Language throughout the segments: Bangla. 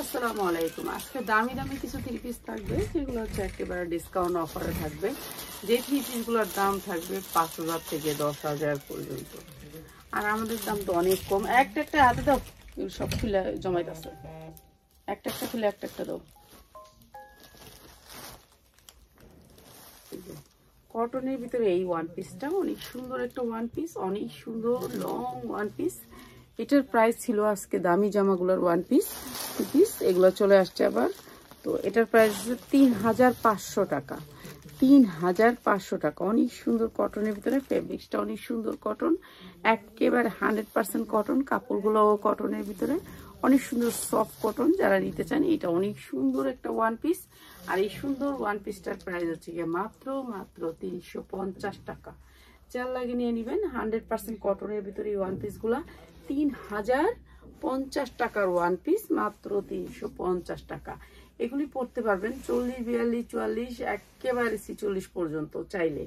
আসসালামু আলাইকুম। আজকে দামি দামি কিছু থ্রি পিস থাকবে, যেগুলো হচ্ছে একেবারে ডিসকাউন্ট অফারে থাকবে। যে থ্রি পিসগুলোর দাম থাকবে 5,000 থেকে 10,000 পর্যন্ত। আর আমাদের দাম তো অনেক কম। একটা হাতে দাও, সব খুলে জমাইতেছে। একটা খুলে একটা দাও। কটনের ভিতরে এই ওয়ান পিসটা অনেক সুন্দর একটা ওয়ান পিস, অনেক সুন্দর লং ওয়ান পিস। এটার প্রাইস ছিল আজকে দামি জামাগুলোর ওয়ান পিস এগুলো চলে আসছে আবার। তো এটার প্রাইস 3,500 টাকা। 3,500 টাকা। অনেক সুন্দর কটনের ভিতরে, ফেব্রিক্সটা অনেক সুন্দর কটন, একেবারে 100% কটন। কাপড়গুলোও কটনের ভিতরে, অনেক সুন্দর সফট কটন। যারা নিতে চান, এটা অনেক সুন্দর একটা ওয়ান পিস। আর এই সুন্দর ওয়ান পিসটার প্রাইস হচ্ছে গিয়ে মাত্র 350 টাকা। যার লাগে নিয়ে নেবেন। 100% কটনের ভিতরে এই ওয়ান পিসগুলা 3,050 টাকার ওয়ান পিস, মাত্র 350 টাকা। এগুলি পড়তে পারবেন 40, 42, 44, একেবারে 46 পর্যন্ত চাইলে।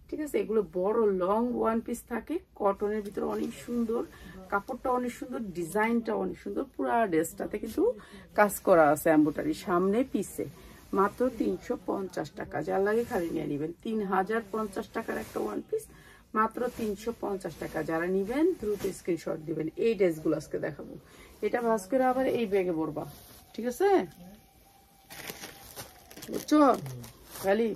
ঠিক আছে, এগুলো বড় লং ওয়ান পিস থাকে, কটনের ভিতরে অনেক সুন্দর, কাপড়টা অনেক সুন্দর, ডিজাইনটা অনেক সুন্দর। পুরো ড্রেসটাতে কিন্তু কাজ করা আছে এমব্রয়ডারি সামনে পিছে। মাত্র 350 টাকা। যার লাগে খালি নিয়ে নেবেন। 3,050 টাকার একটা ওয়ান পিস, মাত্র 350 টাকা। যারা নিবেন দ্রুত স্ক্রিনশট দিবেন। এই ড্রেসগুলো আজকে দেখাবো। এটা ভাঁজ করে আবার এই ব্যাগে ভরবা, ঠিক আছে? বুঝছো খালি?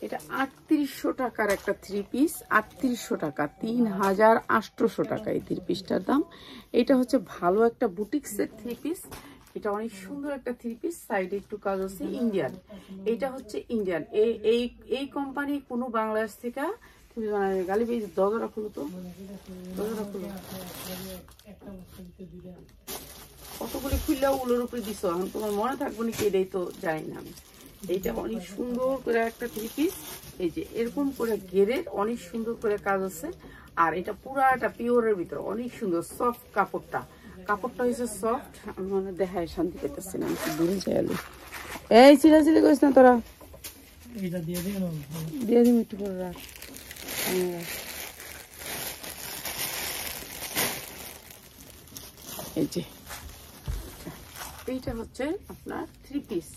এটা 3800 টাকার একটা থ্রি পিস। 3800 টাকা, 3,800 টাকা এই থ্রি পিসটার দাম। এটা হচ্ছে ভালো একটা বুটিক্সের থ্রি পিস। এটা অনেক সুন্দর একটা থ্রি পিস। সাইডে একটু কাজ আছে ইন্ডিয়ান। এটা হচ্ছে ইন্ডিয়ান। এই কোম্পানি কোনো বাংলাদেশ থেকে তুমি গালি পেয়ে দরজা খুলো তো, দরজা খুলো। কতগুলি খুললে ওগুলোর উপরে দিছো, এখন তোমার মনে থাকবো নাকি এটাই তো জানি না আমি। এইটা অনেক সুন্দর করে একটা থ্রি পিস। এই যে এরকম করে ঘেরের অনেক সুন্দর করে কাজ আছে। আর এটা পুরাটা পিওরের ভিতরে অনেক সুন্দর সফট কাপড়টা হয়েছে সফট। আমি মনে দেখায় শান্তি পেতেছি না, আমি দূরে যাই। এই চিলাচিলি করিস না তোরা, দিয়ে দিন একটু করে রাখ। এই যে এইটা হচ্ছে আপনার থ্রি পিস।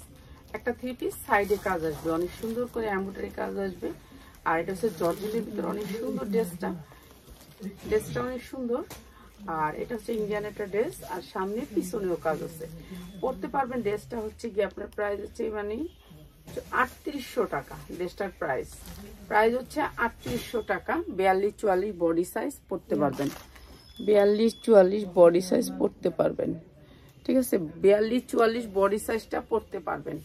একটা থ্রি পিস, সাইডে কাজ আসবে, অনেক সুন্দর করে এমব্রয়ডারি কাজ আসবে। আর এটা হচ্ছে জর্জেটের ভিতরে অনেক সুন্দর ড্রেসটা অনেক সুন্দর। আর এটা হচ্ছে ইন্ডিয়ান একটা ড্রেস, আর সামনে পিছনেও কাজ আছে। পরতে পারবেন। ড্রেসটা হচ্ছে কি আপনার প্রাইস হচ্ছে মানে 3800 টাকা। ড্রেসটার প্রাইস হচ্ছে 3800 টাকা। 42-44 বডি সাইজ পরতে পারবেন। 42-44 বডি সাইজ পরতে পারবেন। ঠিক আছে, 42-44 বডি সাইজটা পরতে পারবেন।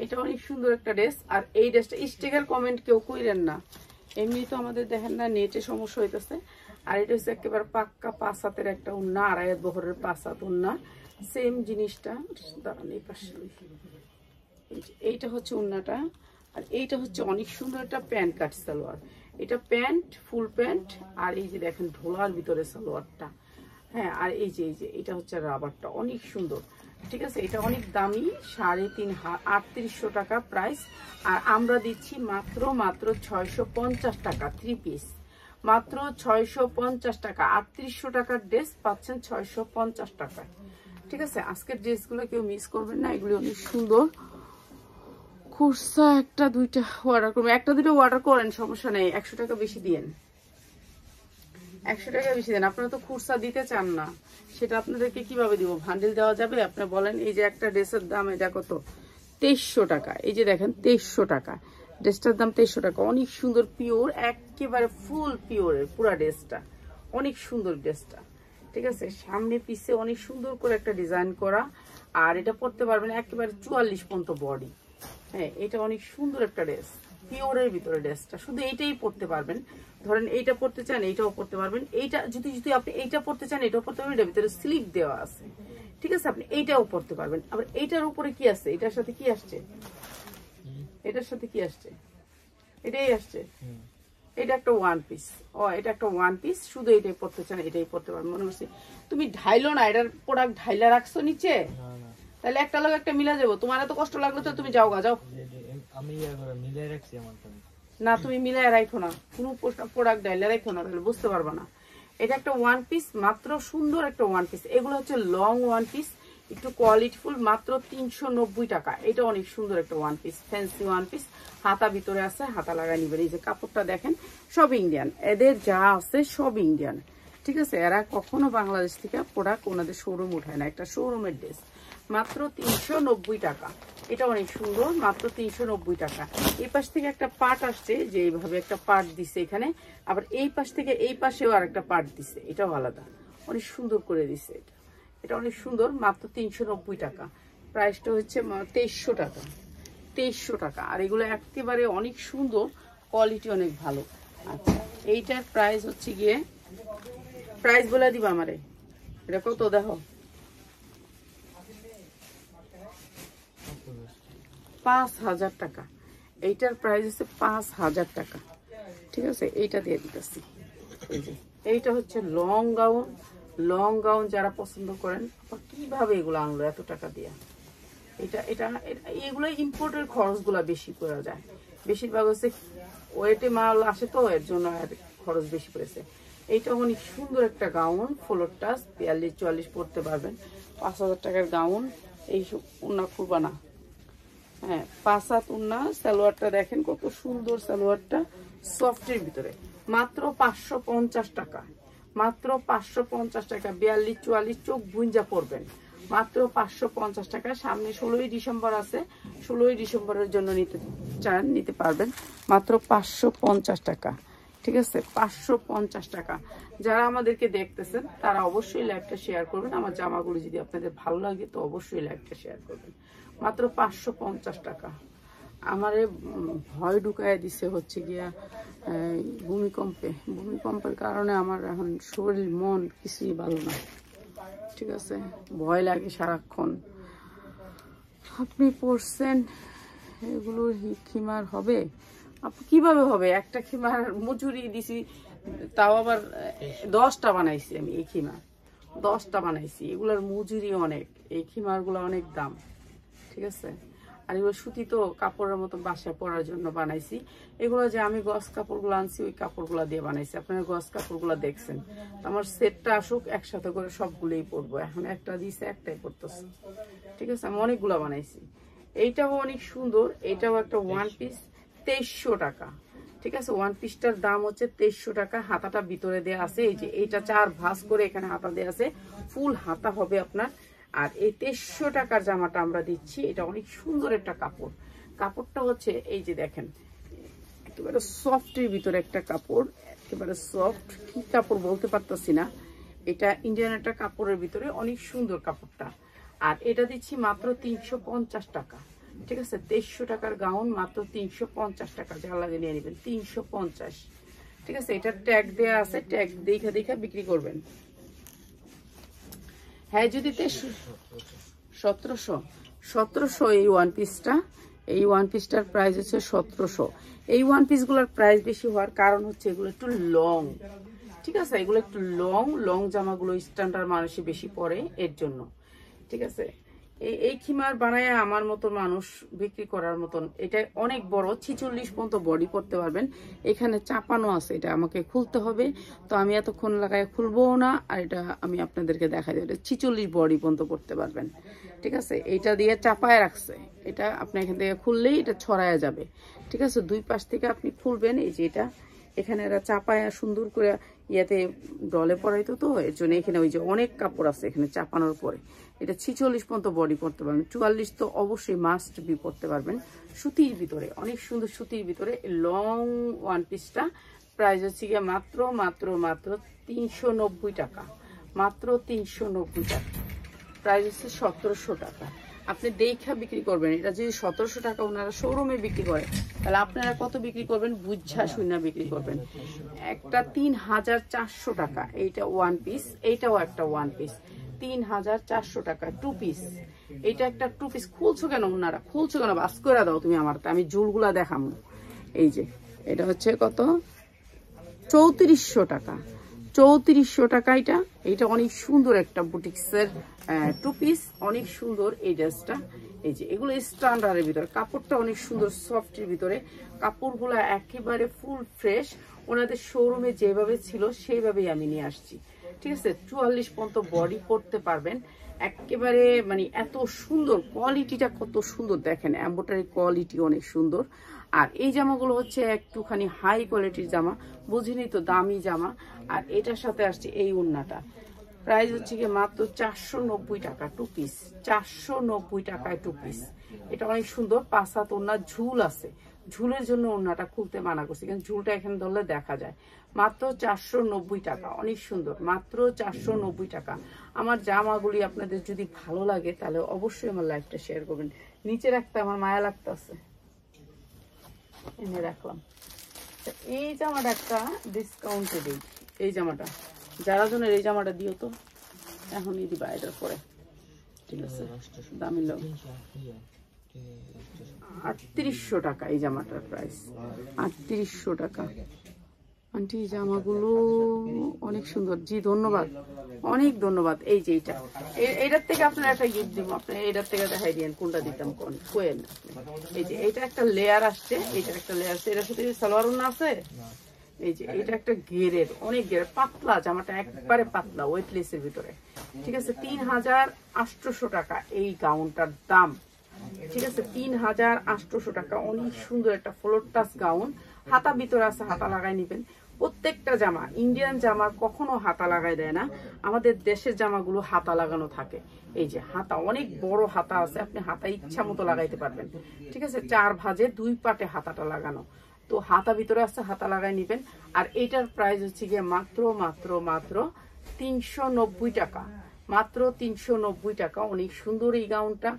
এটা অনেক সুন্দর একটা ড্রেস। আর এই ড্রেসটা স্টেকার কমেন্ট কেউ কইরেন না, এমনি তো আমাদের দেখেন না নেটে সমস্যা হইতেছে। আর এটা হচ্ছে একেবারে পাক্কা 5 হাতের একটা উন্না, 2.5 বহরের 5 হাত উন্না। সেম জিনিসটা দাঁড়ান এই পাশে। এইটা হচ্ছে উন্নাটা। আর এইটা হচ্ছে অনেক সুন্দর একটা প্যান্ট কাট সালোয়ার। এটা প্যান্ট, ফুল প্যান্ট। আর এই যে দেখেন ঢোলার ভিতরে সালোয়ারটা। হ্যাঁ, আর এই যে এটা হচ্ছে রাবারটা অনেক সুন্দর। ঠিক আছে, এটা অনেক দামি, 3800 টাকা প্রাইস। আর আমরা দিচ্ছি মাত্র 650 টাকা থ্রি পিস। মাত্র 650 টাকা। 3800 টাকার ড্রেস পাচ্ছেন 650 টাকা। ঠিক আছে, আজকের ড্রেসগুলো কেউ মিস করবেন না, এগুলি অনেক সুন্দর। খুচরা একটা দুইটা অর্ডার করবেন, একটা দুটো অর্ডার করেন, সমস্যা নেই। 100 টাকা বেশি দিয়েন, 100 টাকা বেশি দেন। আপনারা তো খুচরা দিতে চান না, সেটা আপনাদেরকে কিভাবে দিব? ভান্ডেল দেওয়া যাবে? আপনি বলেন। এই যে একটা ড্রেসের দাম এটা কত? 2300 টাকা। এই যে দেখেন 2300 টাকা। ড্রেসটার দাম 2300 টাকা। অনেক সুন্দর পিওর, একেবারে ফুল পিওরের পুরা ড্রেসটা। অনেক সুন্দর ড্রেসটা। ঠিক আছে, সামনে পিছে অনেক সুন্দর করে একটা ডিজাইন করা। আর এটা পরতে পারবেন একেবারে 44 পর্যন্ত বডি। হ্যাঁ, এটা অনেক সুন্দর একটা ড্রেস, পিওরের ভিতরে ড্রেসটা। শুধু এইটাই পরতে পারবেন। ধরেন এইটা পরতে চান, এইটাও পরতে পারবেন। এইটা যদি আপনি এইটা পরতে চান, এটাও পরতে পারবেন। এটার ভিতরে স্লিপ দেওয়া আছে। ঠিক আছে, আপনি এইটাও পরতে পারবেন। আবার এইটার উপরে কি আছে? এটার সাথে কি আসছে? এটার সাথে কি আসছে? এটাই আসছে। এটা একটা ওয়ান পিস। এটা একটা ওয়ান পিস। শুধু এটাই পরতে চান, এটাই পরতে পারবেন। মনে করছি তুমি ঢাইলো না, এটার প্রোডাক্ট ঢাইলা রাখছো নিচে, তাহলে একটা লোক একটা মিলা যাবো। তোমার এত কষ্ট লাগলো তো তুমি যাও গা, যাও। আমি মিলাই রাখছি আমার। না তুমি মিলাই রাখো না, কোনো প্রোডাক্ট ডাইলে রাখো না, তাহলে বুঝতে পারবা না। এটা একটা ওয়ান পিস, মাত্র সুন্দর একটা ওয়ান পিস। এগুলো হচ্ছে লং ওয়ান পিস, একটু কোয়ালিটিফুল, মাত্র 390 টাকা। এটা অনেক সুন্দর একটা one piece, fancy one piece. হাতা ভিতরে আছে, হাতা লাগাই নিবেন। এই যে কাপড়টা দেখেন, সব ইন্ডিয়ান, এদের যা আছে সব ইন্ডিয়ান, ঠিক আছে। এরা কখনো বাংলাদেশ থেকে প্রোডাক্ট ওনাদের শোরুম উঠায় না, একটা শোরুমের ড্রেস, মাত্র 390 টাকা। এটা অনেক সুন্দর, মাত্র 390 টাকা। এই পাশ থেকে একটা পার্ট আসছে, যে এইভাবে একটা পার্ট দিছে এখানে, আবার এই পাশ থেকে এই পাশেও আর একটা পার্ট দিছে, এটাও আলাদা, অনেক সুন্দর করে দিছে। এটা অনেক সুন্দর, মাত্র 390 টাকা। প্রাইসটা হচ্ছে 2300 টাকা, 2300 টাকা। আর এগুলো একেবারে অনেক সুন্দর, কোয়ালিটি অনেক ভালো। আচ্ছা, এইটার প্রাইস হচ্ছে গিয়ে, প্রাইস বলে দিবা আমারে, এটা কত দেখো, 5000 টাকা। এইটার প্রাইস হচ্ছে 5000 টাকা, ঠিক আছে। এইটা দিয়ে দিতেছি। এই যে এইটা হচ্ছে লং গাউন, লং গাউন যারা পছন্দ করেন, কিভাবে এগুলো আনলো এত টাকা দিয়ে। এটা এটা এগুলো ইম্পোর্টের খরচগুলো বেশি করা যায়, বেশিরভাগ হচ্ছে ওয়েটে মাল আসে তো, এর জন্য খরচ বেশি পড়েছে। এইটা অনেক সুন্দর একটা গাউন, ফ্লোর টাচ, 42-44 পরতে পারবেন। 5000 টাকার গাউন। এই উন্না খুলবা না, হ্যাঁ, 5 হাত উন্না। সালোয়ারটা দেখেন কত সুন্দর, সালোয়ারটা সফটের ভিতরে, মাত্র 550 টাকা, মাত্র 550 টাকা। 42-44 চোখ বুঞ্জা পড়বেন, মাত্র 550 টাকা। সামনে 16ই ডিসেম্বর আছে, 16ই ডিসেম্বরের জন্য নিতে চান নিতে পারবেন, মাত্র 550 টাকা, ঠিক আছে। 550 টাকা। যারা আমাদেরকে দেখতেছেন তারা অবশ্যই লাইভটা শেয়ার করবেন। আমার জামাগুলো যদি আপনাদের ভালো লাগে তো অবশ্যই লাইভটা শেয়ার করবেন। মাত্র 550 টাকা। আমারে ভয় ঢুকায় দিছে হচ্ছে গিয়া ভূমিকম্পের কারণে আমার এখন শরীর মন কিছুই ভালো না, ঠিক আছে। ভয় লাগে সারাক্ষণ। আপনি পড়ছেন এগুলো খিমার হবে, কিভাবে হবে? একটা খিমার মজুরি দিছি, তাও আবার 10টা বানাইছি আমি। এই খিমার 10টা বানাইছি, এগুলোর মজুরি অনেক, এই খিমারগুলো অনেক দাম, ঠিক আছে। আর এগুলো সুতি তো, কাপড়ের মতো বাসায় পরার জন্য বানাইছি। এগুলো যে আমি গস কাপড়গুলো আনছি, ওই কাপড়গুলো দিয়ে বানাইছি। আপনারা গস কাপড়গুলো দেখছেন। আমার সেটটা আসুক, একসাথে করে সবগুলোই পরবো। এখন একটা দিছে, একটাই পরতেছি, ঠিক আছে। আমি অনেকগুলো বানাইছি। এইটাও অনেক সুন্দর, এইটাও একটা ওয়ান পিস, 2300 টাকা, ঠিক আছে। ওয়ান পিসটার দাম হচ্ছে 2300 টাকা। হাতাটা ভিতরে দেওয়া আছে, এই যে এইটা 4 ভাঁজ করে এখানে হাতা দেওয়া আছে, ফুল হাতা হবে আপনার। আর এই 2300 টাকার জামাটা আমরা দিচ্ছি। এটা অনেক সুন্দর একটা কাপড়, কাপড়টা হচ্ছে এই যে দেখেন, একেবারে সফটের ভিতরে একটা কাপড়, একেবারে সফট, কি কাপড় বলতে পারতেছি না। এটা ইন্ডিয়ান একটা কাপড়ের ভিতরে, অনেক সুন্দর কাপড়টা। আর এটা দিচ্ছি মাত্র 350 টাকা, ঠিক আছে। 2300 টাকার গাউন, মাত্র 350 টাকা। যা লাগে নিয়ে নেবেন, 350, ঠিক আছে। এটা ট্যাগ দেওয়া আছে, ট্যাগ দেখে দেখে বিক্রি করবেন। হ্যাঁ, যদি 1700 এই ওয়ান পিসটা, এই ওয়ান পিসটার প্রাইস হচ্ছে 1700। এই ওয়ান পিসগুলোর প্রাইস বেশি হওয়ার কারণ হচ্ছে এগুলো একটু লং, ঠিক আছে। এগুলো একটু লং জামাগুলো স্ট্যান্ডার্ড মানুষই বেশি পরে, এর জন্য, ঠিক আছে। এই খিমার বানায় আমার মতো মানুষ বিক্রি করার মতন। এটা অনেক বড়, 46 পর্যন্ত বডি করতে পারবেন। এখানে চাপানো আছে, এটা আমাকে খুলতে হবে, তো আমি এতক্ষণ লাগায় খুলবো না। আর এটা আমি আপনাদেরকে দেখাই দেবো, এটা 46 বডি পর্যন্ত করতে পারবেন, ঠিক আছে। এইটা দিয়ে চাপায় রাখছে, এটা আপনি এখান থেকে খুললেই এটা ছড়ায় যাবে, ঠিক আছে। দুই পাশ থেকে আপনি খুলবেন, এই যে এটা এখানে এরা চাপায় সুন্দর করে ইয়াতে ডলে পড়াইতো, তো এর জন্য এখানে ওই যে অনেক কাপড় আছে এখানে চাপানোর পরে। এটা 46 পর্যন্ত বডি পড়তে পারবেন, 44 তো অবশ্যই মাস্ট বি পড়তে পারবেন। সুতির ভিতরে, অনেক সুন্দর সুতির ভিতরে লং ওয়ান পিসটা প্রাইস হচ্ছে গিয়ে মাত্র 390 টাকা, মাত্র 390 টাকা। প্রাইস হচ্ছে 1700 টাকা। আপনি দেখা বিক্রি করবেন। এটা যদি 1700 টাকা ওনারা শোরুমে বিক্রি করে, তাহলে আপনারা কত বিক্রি করবেন? বুঝা শুনা বিক্রি করবেন। একটা 3400 টাকা এইটা ওয়ান পিস, এইটাও একটা ওয়ান পিস, 3400 টাকা টু পিস। এইটা একটা টু পিস। খুলছো কেন ওনারা? খুলছো কেন? বাস করে দাও তুমি আমার, আমি জুলগুলা দেখাবো। এই যে এটা হচ্ছে কত? 3400 টাকা, 3400 টাকা। এটা অনেক সুন্দর একটা বুটিক্সের 2 পিস, অনেক সুন্দর এই ড্রেসটা। এই যে এগুলো স্ট্যান্ডার্ডের ভিতরে, কাপড়টা অনেক সুন্দর সফটের ভিতরে, কাপড়গুলো একেবারে ফুল ফ্রেশ, ওনাদের শোরুমে যেভাবে ছিল সেইভাবেই আমি নিয়ে আসছি। ঠিক আছে, 44 পর্যন্ত বডি পরতে পারবেন, একেবারে মানে এত সুন্দর কোয়ালিটিটা, কত সুন্দর দেখেন, এমব্রয়ডারি কোয়ালিটি অনেক সুন্দর। আর এই জামাগুলো হচ্ছে একটুখানি হাই কোয়ালিটির জামা, বুঝিনি তো, দামি জামা। আর এটার সাথে আসছে এই ওড়নাটা, প্রাইস হচ্ছে কি মাত্র 490 টাকা 2 পিস, 490 টাকায় 2 পিস। এটা অনেক সুন্দর, 5 হাত ওড়না, ঝুল আছে, ঝুলের জন্য ওড়নাটা খুলতে মানা করছি, কারণ ঝুলটা এখানে ধরলে দেখা যায়। মাত্র 490 টাকা, অনেক সুন্দর, মাত্র 490 টাকা। আমার জামাগুলি আপনাদের যদি ভালো লাগে তাহলে অবশ্যই আমার লাইভটা শেয়ার করবেন। নিচে রাখতে আমার মায়া লাগতেছে, এনে রাখলাম। এই জামাটা একটা ডিসকাউন্টে দিই, এই জামাটা যারা জনের এই জামাটা দিও তো, এখনই দিবা এটার পরে, ঠিক আছে, দামি লোক। 3800 টাকা এই জামাটার প্রাইস, 3800 টাকা। আন্টি জামাগুলো অনেক সুন্দর, জি ধন্যবাদ, অনেক ধন্যবাদ। এই যে এইটার থেকে আপনার একটা গিফট দিব, আপনি এইটার থেকে দেখাই দিয়েন কোনটা দিতাম, কোয়েন। এই যে এইটা একটা লেয়ার আসছে, এইটার একটা লেয়ার আছে, এটার সাথে সালোয়ার ওড়না আছে। এই যে এটা একটা ঘেরের, অনেক ঘেরের, পাতলা জামাটা, একবারে পাতলা, ওয়েটলেসের ভিতরে। ঠিক আছে, 3800 টাকা এই গাউনটার দাম। ঠিক আছে, 3800 টাকা, অনেক সুন্দর একটা ফ্লোর টাচ গাউন। হাতা ভিতরে আছে, হাতা লাগাই নিবেন। প্রত্যেকটা জামা, ইন্ডিয়ান জামা কখনো হাতা লাগাই দেয় না, আমাদের দেশের জামাগুলো হাতা লাগানো থাকে। এই যে হাতা, অনেক বড় হাতা আছে, আপনি হাতা ইচ্ছা মতো লাগাইতে পারবেন। ঠিক আছে, 4 ভাঁজে 2 পাটে হাতাটা লাগানো, তো হাতা ভিতরে আছে, হাতা লাগাই নিবেন। আর এইটার প্রাইস হচ্ছে গিয়ে মাত্র মাত্র মাত্র 390 টাকা, মাত্র 390 টাকা। অনেক সুন্দর এই গাউনটা,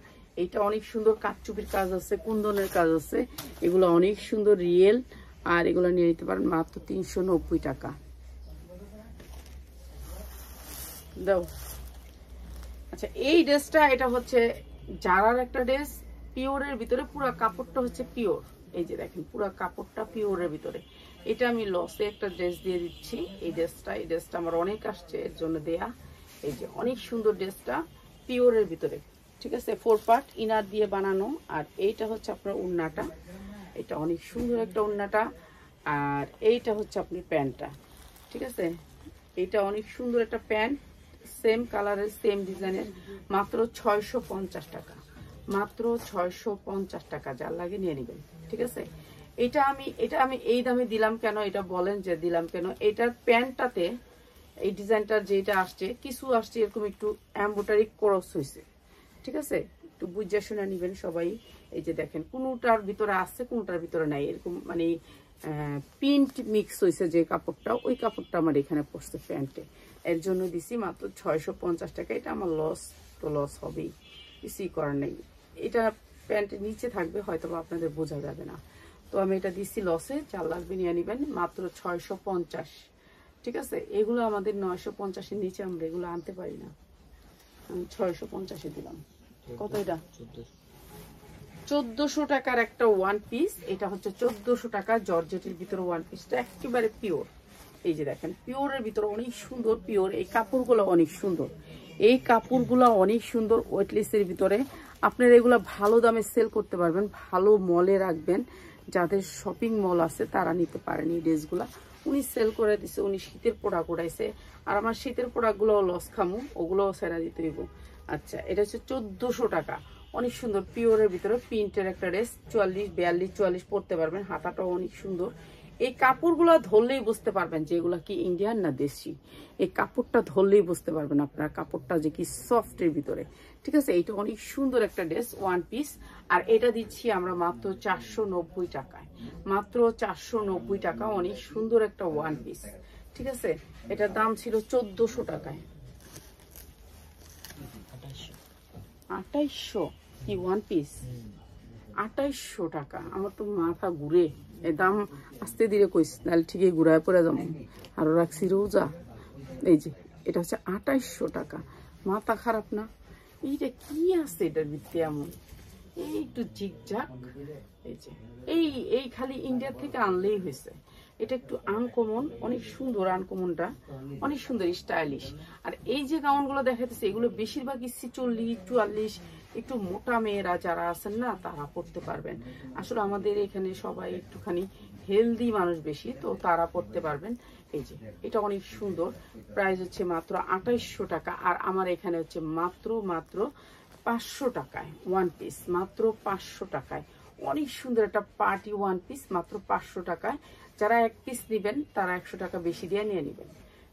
এইটা অনেক সুন্দর, কাটচুপির কাজ আছে, কুন্দনের কাজ আছে, এগুলো অনেক সুন্দর রিয়েল। আর এগুলো নিয়ে নিতে পারেন মাত্র 390 টাকা। দাও। আচ্ছা, এই ড্রেসটা, এটা হচ্ছে জারার একটা ড্রেস, পিওরের ভিতরে, পুরো কাপড়টা হচ্ছে পিওর। এই যে দেখেন, পুরো কাপড়টা পিওরের ভিতরে। এটা আমি লসে একটা ড্রেস দিয়ে দিচ্ছি। এই ড্রেসটা আমার অনেক আসছে, এর জন্য দেয়া। এই যে অনেক সুন্দর ড্রেসটা, পিওরের ভিতরে। ঠিক আছে, 4 পার্ট ইনার দিয়ে বানানো। আর এইটা হচ্ছে আপনার ওড়নাটা, এটা অনেক সুন্দর একটা ওড়নাটা। আর এইটা হচ্ছে আপনার প্যান্টটা। ঠিক আছে, এইটা অনেক সুন্দর একটা প্যান্ট, সেম কালারের, সেম ডিজাইনের, মাত্র 650 টাকা, মাত্র 650 টাকা। যার লাগে নিয়ে নেবেন। ঠিক আছে, এটা আমি এই দামে দিলাম কেন, এটা বলেন যে দিলাম কেন। এটার প্যান্টটাতে এই ডিজাইনটার যেটা আসছে, কিছু আসছে এরকম একটু এমব্রয়ডারি ক্রস হয়েছে। ঠিক আছে, একটু বুঝে শুনে নিবেন সবাই। এই যে দেখেন, কোনোটার ভিতরে আছে, কোনোটার ভিতরে নাই, এরকম মানে প্রিন্ট মিক্স হয়েছে যে কাপড়টা, ওই কাপড়টা আমার এখানে পড়ছে প্যান্টে, এর জন্য দিছি মাত্র 650 টাকা। এটা আমার লস, তো লস হবেই, কিছুই করার নেই। এটা প্যান্টের নিচে থাকবে, হয়তো আপনাদের বোঝা যাবে না, তো আমি এটা দিচ্ছি লসে। চাল লাগবে নিয়ে নেবেন, মাত্র 650। ঠিক আছে, এগুলো আমাদের 950-এর নিচে আমরা এগুলো আনতে পারি না, আমি 650-এ দিলাম। কত এটা? 1400 টাকার একটা 1 পিস। এটা হচ্ছে 1400 টাকা, জর্জেটের ভিতরে 1 পিসটা একেবারে পিওর। এই যে দেখেন, পিওরের ভিতরে অনেক সুন্দর, পিওর। এই কাপড়গুলো অনেক সুন্দর, এই কাপড়গুলো অনেক সুন্দর, ওয়েটলেসের ভিতরে। আপনারা এগুলো ভালো দামে সেল করতে পারবেন, ভালো মলে রাখবেন, যাদের শপিং মল আছে তারা নিতে পারেন এই ড্রেসগুলা। উনি সেল করে দিছে, উনি শীতের প্রোডাক্ট উঠাইছে, আর আমার শীতের প্রোডাক্টগুলোও লস খামু, ওগুলোও সেরা দিতে হইব। আচ্ছা, এটা হচ্ছে 1400 টাকা, অনেক সুন্দর, পিওরের ভিতরে প্রিন্টের একটা ড্রেস, 44, 42, 44 পরতে পারবেন। হাতাটাও অনেক সুন্দর। এই কাপড়গুলো ধরলেই বুঝতে পারবেন যে এগুলা কি ইন্ডিয়ান না দেশি। এই কাপড়টা ধরলেই বুঝতে পারবেন আপনার, কাপড়টা যে কি সফটের ভিতরে। ঠিক আছে, এইটা অনেক সুন্দর একটা ড্রেস, 1 পিস। আর এটা দিচ্ছি আমরা মাত্র 490 টাকায়, মাত্র 490 টাকা। অনেক সুন্দর একটা 1 পিস। ঠিক আছে, এটার দাম ছিল 1400 টাকায়। 2800 কি 1 পিস? 2800 টাকা। আমার তো মাথা ঘুরে, এই দাম আস্তে ধীরে কইস, তাহলে ঠিকই ঘুরায় পড়ে যাবো। আরো রাখছি রোজা। এই যে এটা হচ্ছে 2800 টাকা, মাথা খারাপ না? এইটা কি আছে এটার ভিতরে এমন, এই একটু ঝিকঝাক। এই যে এই খালি ইন্ডিয়া থেকে আনলেই হয়েছে, এটা একটু আনকমন, অনেক সুন্দর, আনকমনটা অনেক সুন্দর, স্টাইলিশ। আর এই যে গাউনগুলো দেখাতেছে এগুলো বেশিরভাগই 46, 44 একটু মোটা মেয়েরা যারা আছেন না তারা পড়তে পারবেন। আসলে আমাদের এখানে সবাই একটুখানি হেলদি মানুষ বেশি, তো তারা পড়তে পারবেন। এই যে এটা অনেক সুন্দর, প্রাইস হচ্ছে মাত্র 2800 টাকা। আর আমার এখানে হচ্ছে মাত্র 500 টাকায় ওয়ান পিস, মাত্র 500 টাকায় অনেক সুন্দর একটা পার্টি ওয়ান পিস, মাত্র 500 টাকায়। যারা এক পিস নেবেন তারা 100 টাকা বেশি দিয়ে নিয়ে নেবেন,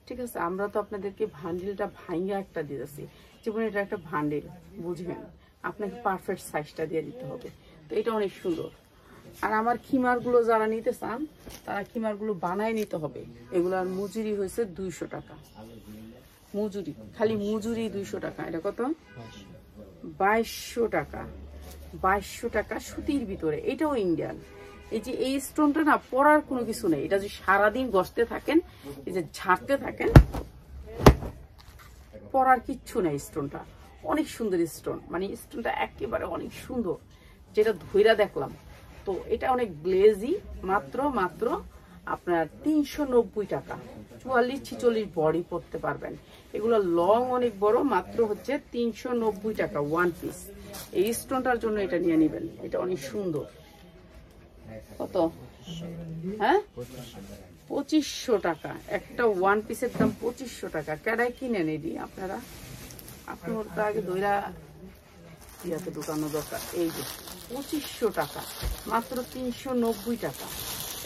ঠিক আছে। আমরা তো আপনাদেরকে ভান্ডিলটা ভাঙ্গা একটা দিয়েছি, যেমন এটা একটা ভান্ডিল, বুঝবেন আপনাকে পারফেক্ট সাইজটা দিয়ে দিতে হবে। তো এটা অনেক সুন্দর। আর আমার খিমারগুলো যারা নিতে চান তারা খিমারগুলো বানায় নিতে হবে। এগুলার মজুরি হয়েছে 200 টাকা, মজুরি, খালি মজুরি 200 টাকা। এটা কত? 2200 টাকা, 2200 টাকা সুতির ভিতরে। এটাও ইন্ডিয়ান। এই যে এই স্টোনটা না পরার কোনো কিছু নেই, এটা যে সারাদিন গসতে থাকেন, এই যে ঝাড়তে থাকেন, পরার কিচ্ছু নেই। স্টোনটা অনেক সুন্দর স্টোন, মানে স্টোনটা একেবারে অনেক সুন্দর, যেটা ধইরা দেখলাম। তো এটা অনেক গ্লেজি, মাত্র আপনার 390 টাকা। 44-46 বডি পরতে পারবেন। এগুলো লং অনেক বড়, মাত্র হচ্ছে 390 টাকা ওয়ান পিস। এই স্টোনটার জন্য এটা নিয়ে নেবেন, এটা অনেক সুন্দর। কত? হ্যাঁ, 2500 টাকা একটা ওয়ান পিসের দাম। 2500 টাকা কেডাই কিনে নেই আপনারা? আপনার তো আগে দইরা ইয়াতে ঢুকানো দরকার। এই যে 2500 টাকা, মাত্র 390 টাকা।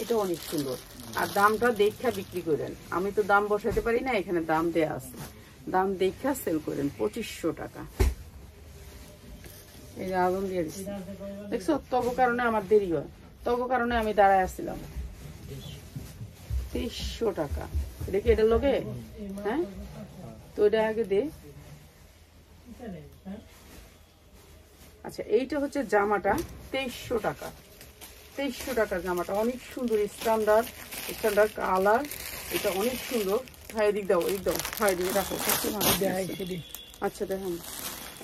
এটা অনেক সুন্দর। আর দামটা দেখা বিক্রি করেন, আমি তো দাম বসাতে পারি না, এখানে দাম দেয়া আছে, দাম দেখা সেল করেন। 2500 টাকা। এই যে আগুন দিয়ে দিচ্ছি, দেখছো? তব কারণে আমার দেরি হয়, তব কারণে আমি দাঁড়ায় আসছিলাম। 2300 টাকা। এটা কি এটার লোকে? হ্যাঁ, তো এটা আগে দে। আচ্ছা, এইটা হচ্ছে জামাটা 2300 টাকা। 2300 টাকা জামাটা, অনেক সুন্দর, স্ট্যান্ডার্ড কালার। এটা অনেক সুন্দর। হ্যাঁ, এদিক দাও, এদিক দাও, হ্যাঁ এদিকে রাখো। আচ্ছা দেখেন,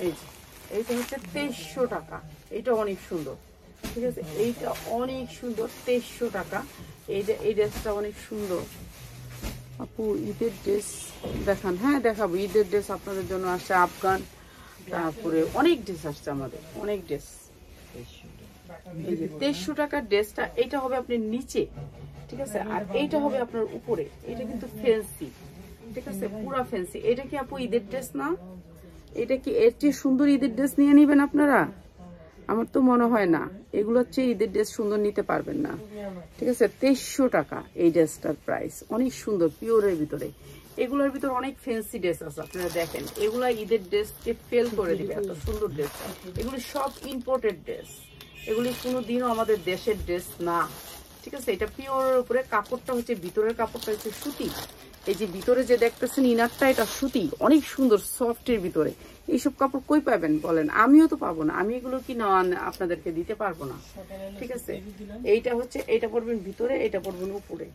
এই যে এইটা হচ্ছে 2300 টাকা। এটা অনেক সুন্দর, ঠিক আছে। এইটা অনেক সুন্দর, 2300 টাকা। এই ড্রেসটা অনেক সুন্দর। আপু ঈদের ড্রেস দেখান। হ্যাঁ দেখাবো, ঈদের ড্রেস আপনাদের জন্য আসছে, আফগান, তারপরে অনেক ড্রেস আসছে আমাদের, অনেক ড্রেস। এই যে 2300 টাকার ড্রেসটা, এটা হবে আপনার নিচে, ঠিক আছে, আর এইটা হবে আপনার উপরে। এটা কিন্তু ফ্যান্সি, ঠিক আছে, পুরা ফ্যান্সি। এটা কি আপু ঈদের ড্রেস না? এটা কি এর চেয়ে সুন্দর ঈদের ড্রেস নিয়ে নিবেন আপনারা? আমার তো মনে হয় না, এগুলো হচ্ছে ঈদের ড্রেস সুন্দর নিতে পারবেন না, ঠিক আছে। 2300 টাকা এই ড্রেসটার প্রাইস, অনেক সুন্দর, পিওরের ভিতরে। এগুলোর ভিতরে অনেক ফ্যান্সি ড্রেস আছে, আপনারা দেখেন। এগুলা ঈদের ড্রেসকে ফেল করে দিবে, এত সুন্দর ড্রেস। এগুলি সব ইম্পোর্টেড ড্রেস, এগুলি কোনোদিনও আমাদের দেশের ড্রেস না, ঠিক আছে। এটা পিওরের উপরে, কাপড়টা হচ্ছে, ভিতরের কাপড়টা হচ্ছে সুতি। এই যে ভিতরে যে দেখতেছেন ইনারটা, এটা সুতি, অনেক সুন্দর, সফটের ভিতরে। এইসব কাপড় কই পাবেন বলেন? আমিও তো পাবো না, আমি এগুলো কি না আপনাদেরকে দিতে পারবো না, ঠিক আছে। এইটা হচ্ছে, এইটা পরবেন ভিতরে, এটা পরবেন উপরে,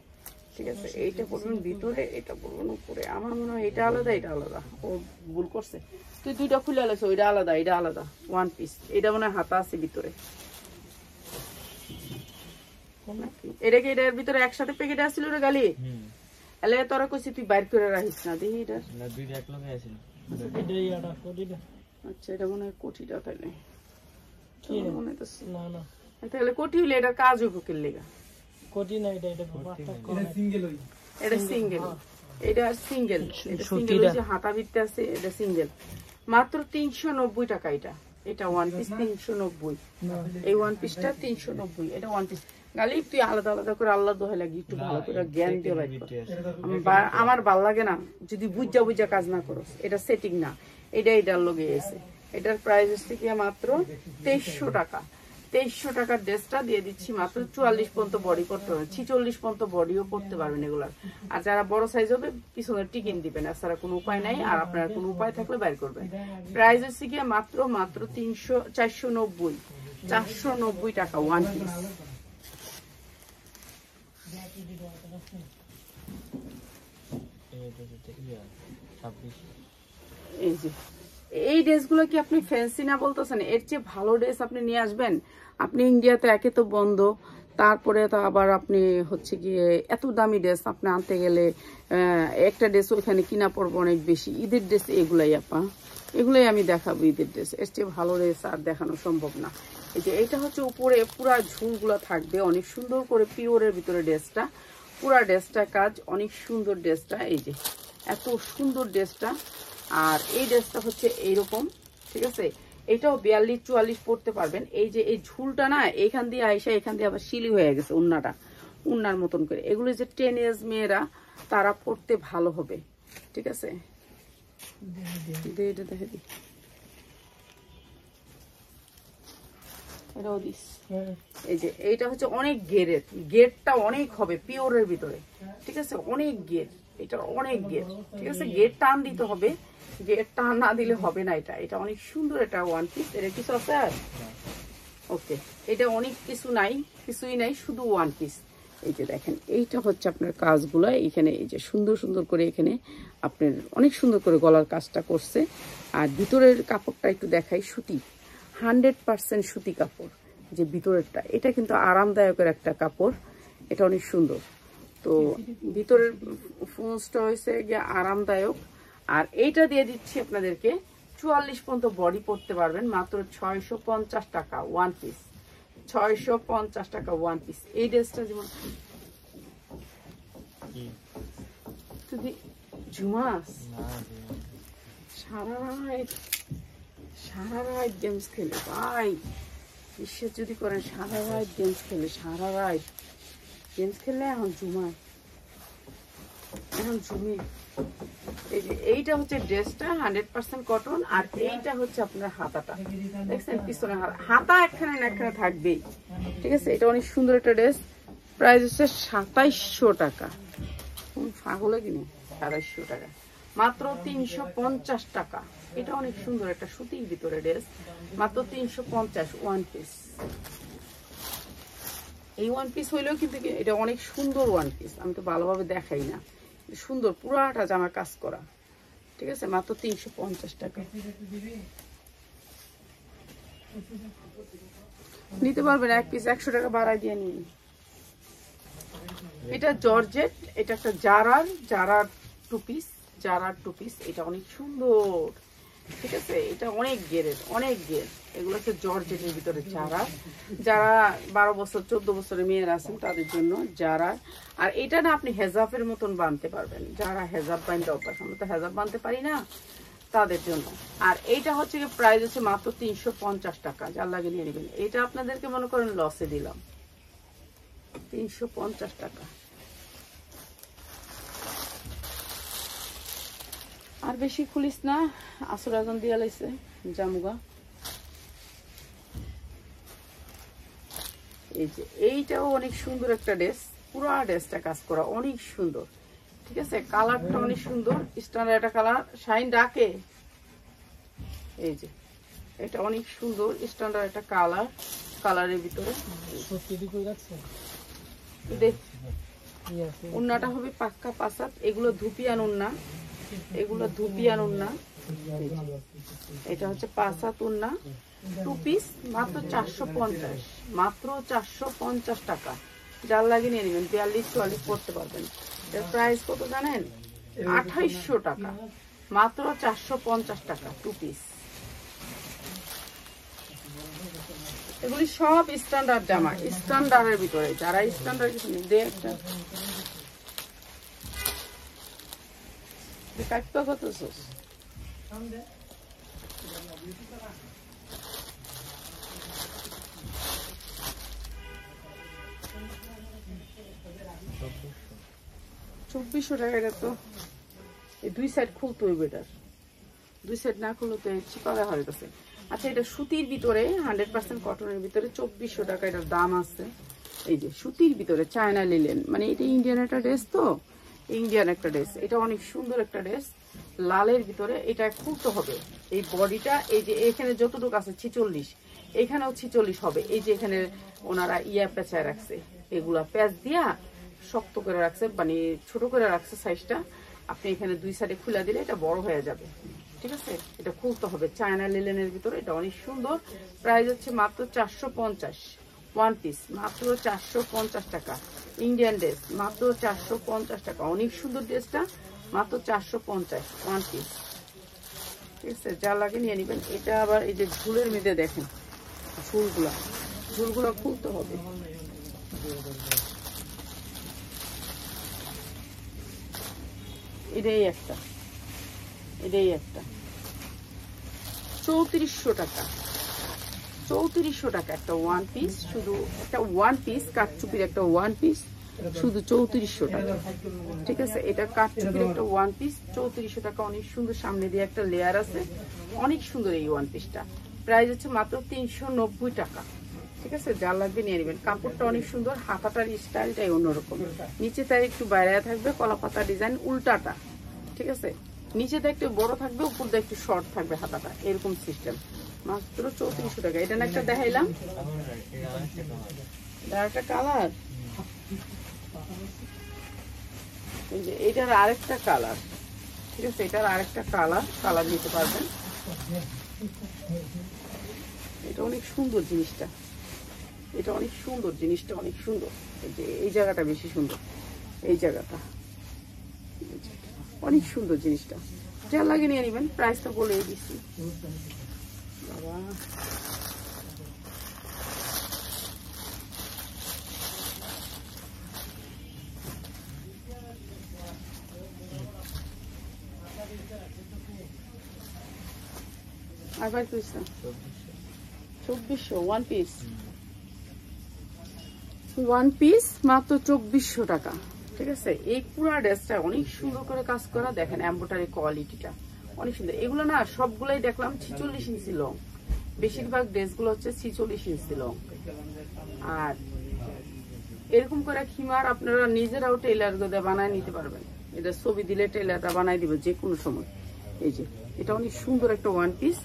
ঠিক আছে। এইটা পরবেন ভিতরে, এটা পরবেন উপরে। আমার মনে হয় এটা আলাদা, এটা আলাদা। ও ভুল করছে, তুই দুইটা খুলে আলাদা, ওইটা আলাদা, এটা আলাদা ওয়ান পিস। এটা মনে হয় হাতা আছে ভিতরে। এটা কি এটার ভিতরে একসাথে প্যাকেট আসছিল রে গালি? এলে তোরা কইছি তুই বাইর করে রাখিস না, দেখি এটা দুইটা এক লগে আছে। আচ্ছা, এটা মনে হয় কোটিটা, তাইলে মনে হইতাছে না না, তাহলে কোটি হইলে এটা কাজ হইব কি লাগা? কোটি না, এটা সিঙ্গেল হই, এটা সিঙ্গেল, এটা সিঙ্গেল, এটা সিঙ্গেল যে হাতা ভিতরে আছে, এটা সিঙ্গেল। মাত্র 390 টাকা। এটা ওয়ান পিস 390। এই ওয়ান পিসটা 390। এটা ওয়ান পিস। গালি তুই আলাদা আলাদা করে আল্লাহ দোহাই লাগি, একটু ভালো করে জ্ঞান দিয়ে বাইর কর। আমার ভাল লাগে না যদি বুঝা কাজ না করো। এটা সেটিং না, এটার লগে এসে। এটার প্রাইস হচ্ছে কি মাত্র 2300 টাকা। 2300 টাকার ড্রেসটা দিয়ে দিচ্ছি মাত্র 44 পর্যন্ত বডি করতে পারবেন, 46 পর্যন্ত বডিও করতে পারবেন এগুলার। আর যারা বড় সাইজ হবে পিছনে টিকিন দিবেন, এছাড়া কোনো উপায় নাই। আর আপনার কোনো উপায় থাকলে বাইর করবেন। প্রাইস হচ্ছে কি মাত্র 490 টাকা ওয়ান পিস। এই যে এই ড্রেসগুলো কি আপনি ফ্যান্সি না বলতেছেন? এর চেয়ে ভালো ড্রেস আপনি নিয়ে আসবেন। আপনি ইন্ডিয়াতে একে তো বন্ধ, তারপরে তো আবার আপনি হচ্ছে গিয়ে এত দামি ড্রেস আপনি আনতে গেলে একটা ড্রেস ওইখানে কিনা পড়বো অনেক বেশি। ঈদের ড্রেস এগুলাই আপা, এগুলাই আমি দেখাবো ঈদের ড্রেস, এর চেয়ে ভালো ড্রেস আর দেখানো সম্ভব না। এই যে এটা হচ্ছে উপরে পুরা ঝুলগুলো থাকবে অনেক সুন্দর করে পিওরের ভিতরে ড্রেসটা, পুরা ড্রেসটা কাজ অনেক সুন্দর ড্রেসটা। এই যে এত সুন্দর ড্রেসটা, আর এই ড্রেসটা হচ্ছে এইরকম, ঠিক আছে। এটাও 42-44 পরতে পারবেন। এই যে এই ঝুলটা না এইখান দিয়ে আইসা এখান দিয়ে আবার শিলি হয়ে গেছে উন্নাটা, উন্নার মতন করে। এগুলো যে 10 ইয়ার্স মেয়েরা তারা পরতে ভালো হবে, ঠিক আছে। এটা দেখে দিই, এটাও দিস। এই যে এইটা হচ্ছে অনেক গেরের, গেটটা অনেক হবে পিওরের ভিতরে, ঠিক আছে, অনেক গেট, এটা অনেক গেট, ঠিক আছে। গেট টান দিতে হবে, গেট টান না দিলে হবে না। এটা এটা অনেক সুন্দর, এটা ওয়ান পিস। এটা কিছু আছে আর ওকে, এটা অনেক কিছু নাই, কিছুই নাই, শুধু ওয়ান পিস। এই যে দেখেন এইটা হচ্ছে আপনার কাজগুলো এখানে, এই যে সুন্দর সুন্দর করে এখানে আপনার অনেক সুন্দর করে গলার কাজটা করছে। আর ভিতরের কাপড়টা একটু দেখাই, সুতি, 100% সুতি কাপড়। যে ভিতরেরটা এটা কিন্তু আরামদায়কের একটা কাপড়, এটা অনেক সুন্দর। তো ভিতরের ফোনসটা হয়েছে গিয়ে আরামদায়ক। আর এইটা দিয়ে দিচ্ছি আপনাদেরকে 44 পর্যন্ত বডি পরতে পারবেন, মাত্র 650 টাকা ওয়ান পিস, 650 টাকা ওয়ান পিস। এই ড্রেসটা যেমন তুই ঝুমাস সারা রাত গেমস খেলে ভাই, বিশ্বাস যদি করেন সারা রাত গেমস খেলে, সারা রাত গেমস খেললে এখন ঝুমায়, এখন ঝুমি। এই যে এইটা হচ্ছে ড্রেসটা 100% কটন, আর এইটা হচ্ছে আপনার হাতাটা, দেখছেন পিছনে হাতা একখানে না একখানে থাকবেই, ঠিক আছে। এটা অনেক সুন্দর একটা ড্রেস, প্রাইস হচ্ছে 2700 টাকা। পাগলে কিনে 2700 টাকা, মাত্র 350 টাকা। এটা অনেক সুন্দর একটা সুতির ভিতরে ড্রেস, মাত্র 350 ওয়ান পিস। এই ওয়ান পিস হইলেও কিন্তু এটা অনেক সুন্দর ওয়ান পিস, আমি তো ভালোভাবে দেখাই না, সুন্দর পুরাটা জামা কাজ করা, ঠিক আছে, মাত্র 350 টাকা। নিতে পারবেন এক পিস 100 টাকা বাড়াই দিয়ে নিন। এটা জর্জেট, এটা একটা জারার টু পিস, জারার টু পিস। এটা অনেক সুন্দর, ঠিক আছে। এটা অনেক গেরের, অনেক গের। এগুলো হচ্ছে জর্জেটের ভিতরে জারা, যারা 12 বছর 14 বছরের মেয়েরা আছেন তাদের জন্য জারা। আর এটা না আপনি হেজাবের মতন বানতে পারবেন, যারা হেজাব বানতে অভ্যাস, আমরা তো হেজাব বানতে পারি না, তাদের জন্য। আর এইটা হচ্ছে কি প্রাইস হচ্ছে মাত্র 350 টাকা, যার লাগে নিয়ে নেবেন। এটা আপনাদেরকে মনে করেন লসে দিলাম, 350 টাকা। আর বেশি খুলিস না, আসর আজান দিয়া লাইছে জামুগা। এই যে এইটাও অনেক সুন্দর একটা ড্রেস, পুরা ড্রেসটা কাজ করা অনেক সুন্দর, ঠিক আছে। কালারটা অনেক সুন্দর, স্ট্যান্ডার্ড একটা কালার, শাইন ডাকে। এই যে এটা অনেক সুন্দর স্ট্যান্ডার্ড একটা কালার, কালারের ভিতরে দেখ উন্নাটা হবে পাক্কা পাসাত। এগুলো ধুপিয়ান উন্না, এগুলো ধুপিয়ান উন্না। এটা হচ্ছে পাসাত উন্না, টু পিস, মাত্র 450, মাত্র 450 টাকা। যার লাগে নিয়ে নেবেন, 42-44 পড়তে পারবেন। এর প্রাইস কত জানেন? 2800 টাকা, মাত্র 450 টাকা টু পিস। এগুলি সব স্ট্যান্ডার্ড জামা, স্ট্যান্ডার্ডের ভিতরে। যারা স্ট্যান্ডার্ড কিছু নেই, দেখ কাটপা কত সোস $2400 টাকা। এটা তো এই দুই সাইড খুলতে হইবে, এটার দুই সাইড না খুললে তো চিপাগা হয়ে গেছে। আচ্ছা, এটা সুতির ভিতরে 100% কটনের ভিতরে 2400 টাকা এটার দাম আছে। এই যে সুতির ভিতরে চায়না লিলেন, মানে এটা ইন্ডিয়ান একটা ড্রেস, তো ইন্ডিয়ান একটা ড্রেস। এটা অনেক সুন্দর একটা ড্রেস, লালের ভিতরে। এটা খুলতে হবে এই বডিটা, এই যে এখানে যতটুকু আছে 46, এখানেও 46 হবে। এই যে এখানে ওনারা ইয়া পেঁচায় রাখছে, এগুলা প্যাচ দিয়া শক্ত করে রাখছে, মানে ছোট করে রাখছে সাইজটা। আপনি এখানে দুই সাইডে খুলে দিলে এটা বড় হয়ে যাবে, ঠিক আছে। এটা খুলতে হবে চায়না লিলেনের ভিতরে, এটা অনেক সুন্দর। প্রাইস হচ্ছে মাত্র 450 ওয়ান পিস মাত্র 450 টাকা। ইন্ডিয়ান ড্রেস মাত্র 450 টাকা। অনেক সুন্দর ড্রেসটা, মাত্র 450 ওয়ান পিস। ঠিক আছে, যা লাগে নিয়ে নেবেন। এটা আবার এই যে ঝুলের মধ্যে দেখেন, ঝুলগুলো খুলতে হবে। এটাই একটা 3400 টাকা। 3400 টাকা একটা ওয়ান পিস, শুধু একটা ওয়ান পিস কাঠচুপির একটা ওয়ান পিস, শুধু 3400 টাকা। ঠিক আছে, এটা কাঠচুপির একটা ওয়ান পিস, 3400 টাকা। অনেক সুন্দর, সামনে দিয়ে একটা লেয়ার আছে, অনেক সুন্দর এই ওয়ান পিসটা। প্রাইস হচ্ছে মাত্র 390 টাকা। ঠিক আছে, যা লাগবে নিয়ে নেবেন। কাপড়টা অনেক সুন্দর, হাতাটার স্টাইলটাই অন্যরকম। নিচে তাই একটু বাইরে থাকবে কলা পাতা ডিজাইন, উল্টাটা। ঠিক আছে, নিচেটা একটু বড় থাকবে, উপরটা একটু শর্ট থাকবে হাতাটা, এরকম সিস্টেম। মাত্র 3400 টাকা। এটা না একটা দেখাইলাম, একটা কালার, এই যে এটার আরেকটা কালার। ঠিক আছে, এটার আরেকটা কালার নিতে পারবেন। এটা অনেক সুন্দর জিনিসটা, অনেক সুন্দর। এই যে এই জায়গাটা বেশি সুন্দর, এই জায়গাটা অনেক সুন্দর জিনিসটা। যা লাগে নিয়ে নেবেন। প্রাইসটা বলে দিচ্ছি বাবা। আবার 2400 ওয়ান পিস মাত্র 2400 টাকা। ঠিক আছে, এই পুরো ড্রেসটা অনেক সুন্দর করে কাজ করা, দেখেন এমব্রয়ডারি কোয়ালিটিটা অনেক সুন্দর। এগুলো না সবগুলাই দেখলাম 46 ইঞ্চি লং, বেশিরভাগ ড্রেসগুলো হচ্ছে 46 ইঞ্চি লং। আর এরকম করে খিমার আপনারা নিজেরাও টেইলার দিয়ে বানায় নিতে পারবেন। এটা ছবি দিলে টেইলারটা বানাই দিবে যে কোনো সময়। এই যে এটা অনেক সুন্দর একটা ওয়ান পিস,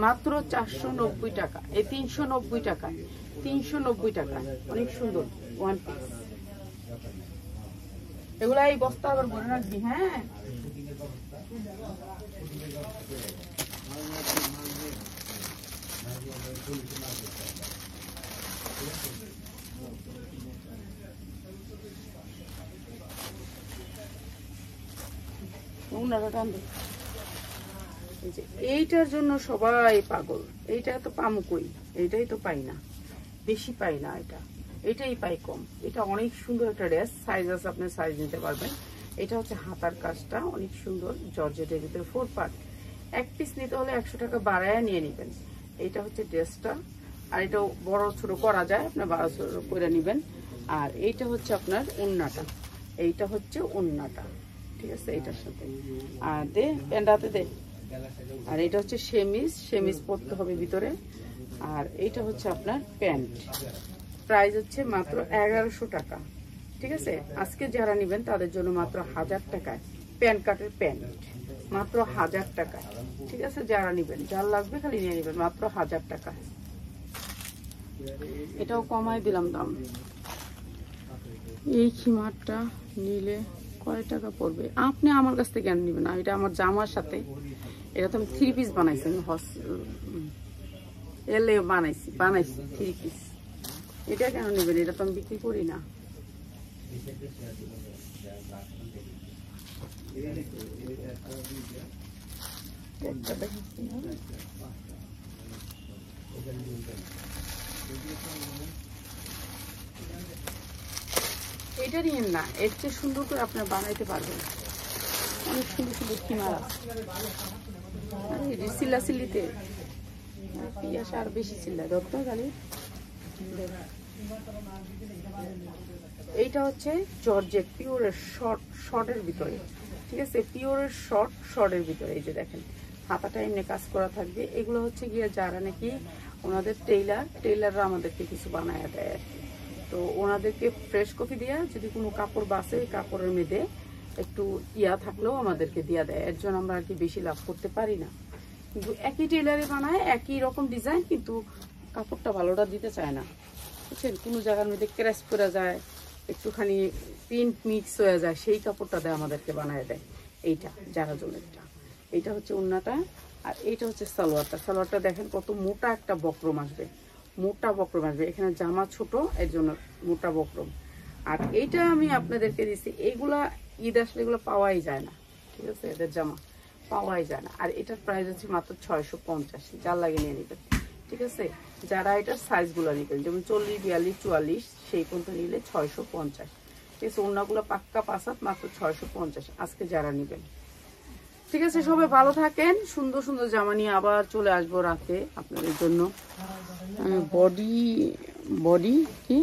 মাত্র 490 টাকা। এই 390 টাকা, 390 টাকা। অনেক সুন্দর ওয়ান পিস। এগুলা এই বস্তা আবার ভরে রাখবি। হ্যাঁ, এইটার জন্য সবাই পাগল। এইটা তো পামু কই, এইটাই তো পাই না, বেশি পাই না। এটাই পাই কম। এটা অনেক সুন্দর একটা ড্রেস, সাইজ আছে, আপনি সাইজ নিতে পারবেন। এটা হচ্ছে হাতার কাজটা অনেক সুন্দর, জর্জেটের ভিতরে 4 পার্ট। এক পিস নিতে হলে 100 টাকা বাড়ায় নিয়ে নেবেন। এটা হচ্ছে ড্রেসটা। আর এটা বড় ছোট করা যায়, আপনি 1200 করে নেবেন। আর এইটা হচ্ছে আপনার ওড়নাটা, এইটা হচ্ছে ওড়নাটা। ঠিক আছে, এটার সাথে আর দে প্যান্ডাতে দে। আর এটা হচ্ছে সেমিজ পরতে হবে ভিতরে। আর এইটা হচ্ছে আপনার প্যান্ট। প্রাইস হচ্ছে মাত্র 1100 টাকা। ঠিক আছে, আজকে যারা নেবেন তাদের জন্য মাত্র 1000 টাকায় প্যান্ট কাটের প্যান্ট, মাত্র 1000 টাকায়। ঠিক আছে, যারা নেবেন, যার লাগবে খালি নিয়ে নেবেন, মাত্র 1000 টাকা। এটাও কমাই দিলাম দাম। এই খিমারটা নিলে কয় টাকা পড়বে? আপনি আমার কাছ থেকে কেন নেবেন? এটা আমার জামার সাথে, এটা তো আমি 3 পিস বানাইছি, এলে বানাইছি 3 পিস। এটা কেন নেবেন? এটা তো আমি বিক্রি করি না। এটা নিয়েন না, এর চেয়ে সুন্দর করে আপনার বানাইতে পারবেন। অনেক সুন্দর সুন্দর কিনারা সিল্লিতে পিয়াসা আর বেশি চিল্লা দরকার গালি। এইটা হচ্ছে জর্জেট পিওরের শর্টের ভিতরে। ঠিক আছে, পিওরের শর্টের ভিতরে। এই যে দেখেন হাতাটা এমনি কাজ করা থাকবে। এগুলো হচ্ছে গিয়ে যারা নাকি ওনাদের টেইলাররা আমাদেরকে কিছু বানায় দেয়। তো ওনাদেরকে ফ্রেশ কপি দিয়া যদি কোনো কাপড় বাসে, কাপড়ের মধ্যে একটু ইয়া থাকলেও আমাদেরকে দিয়া দেয়। এর জন্য আমরা আর কি বেশি লাভ করতে পারি না। কিন্তু একই টেইলারে বানায় একই রকম ডিজাইন, কিন্তু কাপড়টা ভালোটা দিতে চায় না, বুঝছেন? কোনো জায়গার মধ্যে ক্র্যাশ করে যায়, একটুখানি প্রিন্ট মিক্স হয়ে যায়, সেই কাপড়টা দেয় আমাদেরকে বানায় দেয়। এইটা যারা জনেরটা, এইটা হচ্ছে ওড়নাটা। আর এইটা হচ্ছে সালোয়ারটা। সালোয়ারটা দেখেন কত মোটা একটা বক্রম আসবে, মোটা বক্রম আসবে, এখানে জামা ছোট এর জন্য মোটা বক্রম। আর এইটা আমি আপনাদেরকে দিচ্ছি, এইগুলা ঈদ আসলে এগুলো পাওয়াই যায় না, ঠিক আছে, এদের জামা পাওয়াই যায় না। আর এটার প্রাইস হচ্ছে মাত্র 650, যার লাগে নিয়ে নেবেন, ঠিক আছে। যারা এটার সাইজগুলো নেবেন, যেমন 40, 42, 44 সেই পর্যন্ত নিলে 650, ঠিক আছে। ওড়নাগুলো পাক্কা পাসাত, মাত্র 650 আজকে যারা নেবেন, ঠিক আছে। সবাই ভালো থাকেন, সুন্দর সুন্দর জামা নিয়ে আবার চলে আসবো রাতে আপনাদের জন্য। বডি কি